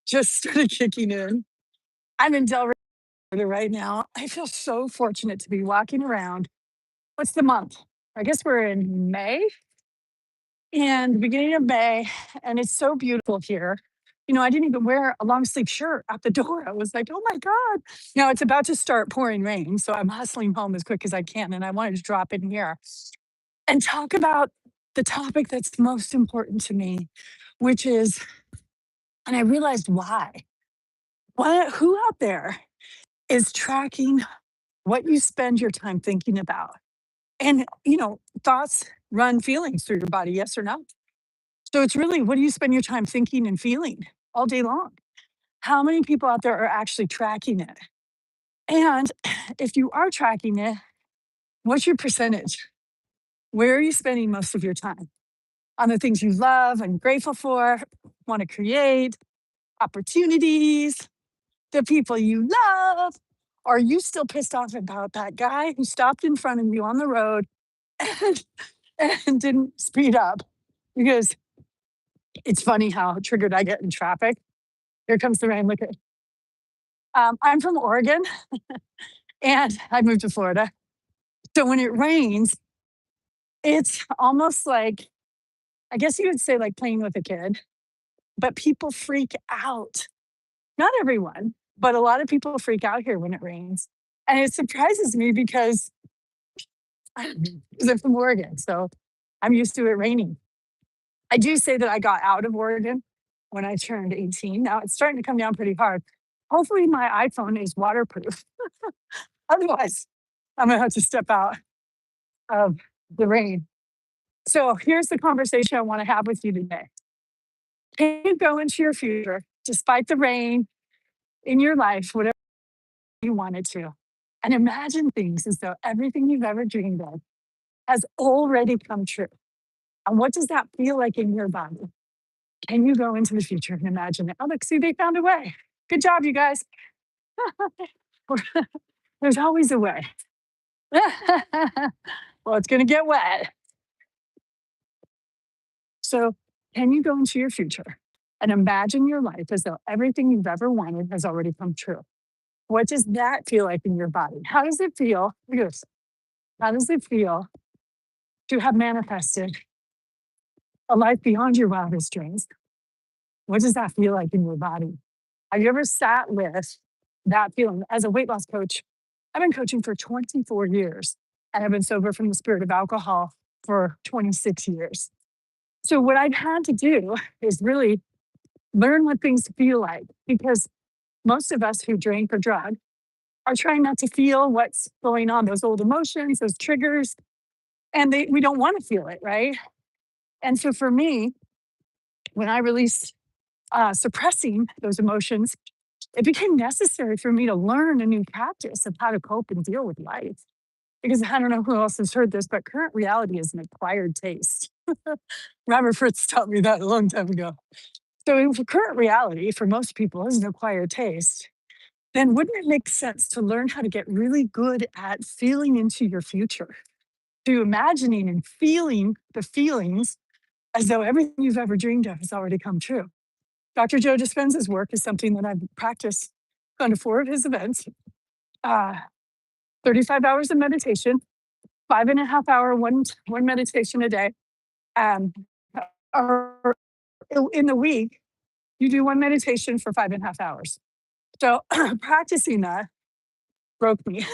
just started kicking in. I'm in Delray right now. I feel so fortunate to be walking around. What's the month? I guess we're in May and the beginning of May, and it's so beautiful here. I didn't even wear a long sleeve shirt at the door. I was like, oh my God. Now it's about to start pouring rain. So I'm hustling home as quick as I can. And I wanted to drop in here and talk about the topic that's most important to me, which is, and I realized why. Who out there is tracking what you spend your time thinking about? And, thoughts run feelings through your body, yes or no? So it's really, what do you spend your time thinking and feeling all day long? How many people out there are actually tracking it? And if you are tracking it, what's your percentage? Where are you spending most of your time? On the things you love and grateful for, want to create, opportunities, the people you love? Are you still pissed off about that guy who stopped in front of you on the road and, and didn't speed up? Because it's funny how triggered I get in traffic. Here comes the rain. Look at I'm from Oregon and I moved to Florida. So when it rains, it's almost like, I guess you would say like playing with a kid, but people freak out. Not everyone, but a lot of people freak out here when it rains. And it surprises me because I'm from Oregon. So I'm used to it raining. I do say that I got out of Oregon when I turned 18. Now it's starting to come down pretty hard. Hopefully, my iPhone is waterproof. Otherwise, I'm going to have to step out of the rain. So here's the conversation I want to have with you today. Can you go into your future despite the rain in your life, whatever you wanted to, and imagine things as though everything you've ever dreamed of has already come true? And what does that feel like in your body? Can you go into the future and imagine it? Oh, look, see, they found a way. Good job, you guys. There's always a way. Well, it's going to get wet. So, can you go into your future and imagine your life as though everything you've ever wanted has already come true? What does that feel like in your body? How does it feel? Look at this. How does it feel to have manifested a life beyond your wildest dreams? What does that feel like in your body? Have you ever sat with that feeling? As a weight loss coach, I've been coaching for 24 years and I've been sober from the spirit of alcohol for 26 years. So, what I've had to do is really learn what things feel like, because most of us who drink or drug are trying not to feel what's going on, those old emotions, those triggers, and we don't want to feel it, right? And so for me, when I released suppressing those emotions, it became necessary for me to learn a new practice of how to cope and deal with life. Because I don't know who else has heard this, but current reality is an acquired taste. Robert Fritz taught me that a long time ago. So if current reality for most people is an acquired taste, then wouldn't it make sense to learn how to get really good at feeling into your future, to imagining and feeling the feelings as though everything you've ever dreamed of has already come true? Dr. Joe Dispenza's work is something that I've practiced, gone to 4 of his events, uh, 35 hours of meditation, 5.5 hour one meditation a day. Um, or in the week, you do one meditation for 5.5 hours. So practicing that broke me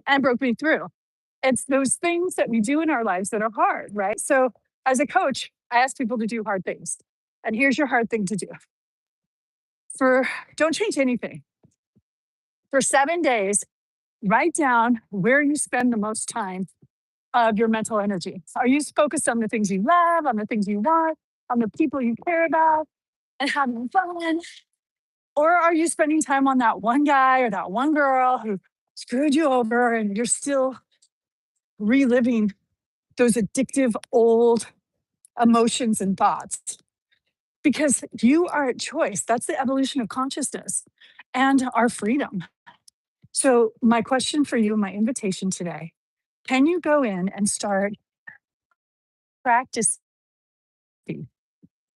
and broke me through. It's those things that we do in our lives that are hard, right? So as a coach, I ask people to do hard things. And here's your hard thing to do. Don't change anything. For 7 days, write down where you spend the most time of your mental energy. Are you focused on the things you love, on the things you want, on the people you care about, and having fun? Or are you spending time on that one guy or that one girl who screwed you over and you're still reliving those addictive old emotions and thoughts? Because you are at choice. That's the evolution of consciousness and our freedom. So, my question for you, my invitation today, can you go in and start practicing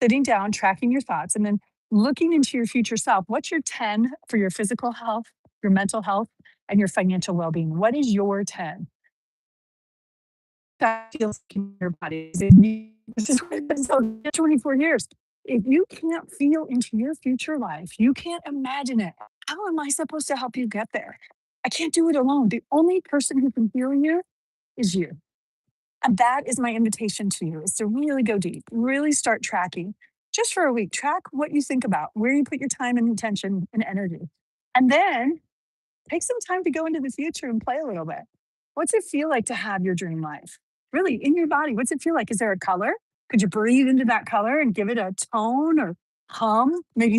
sitting down, tracking your thoughts, and then Looking into your future self, what's your 10 for your physical health, your mental health, and your financial well being? What is your 10? That feels like in your body. This is what I've been telling you 24 years. If you can't feel into your future life, you can't imagine it. How am I supposed to help you get there? I can't do it alone. The only person who can heal you is you. And that is my invitation to you is to really go deep, really start tracking just for a week. Track what you think about, where you put your time and attention and energy. And then take some time to go into the future and play a little bit. What's it feel like to have your dream life? Really, in your body, what's it feel like? Is there a color? Could you breathe into that color and give it a tone or hum? Maybe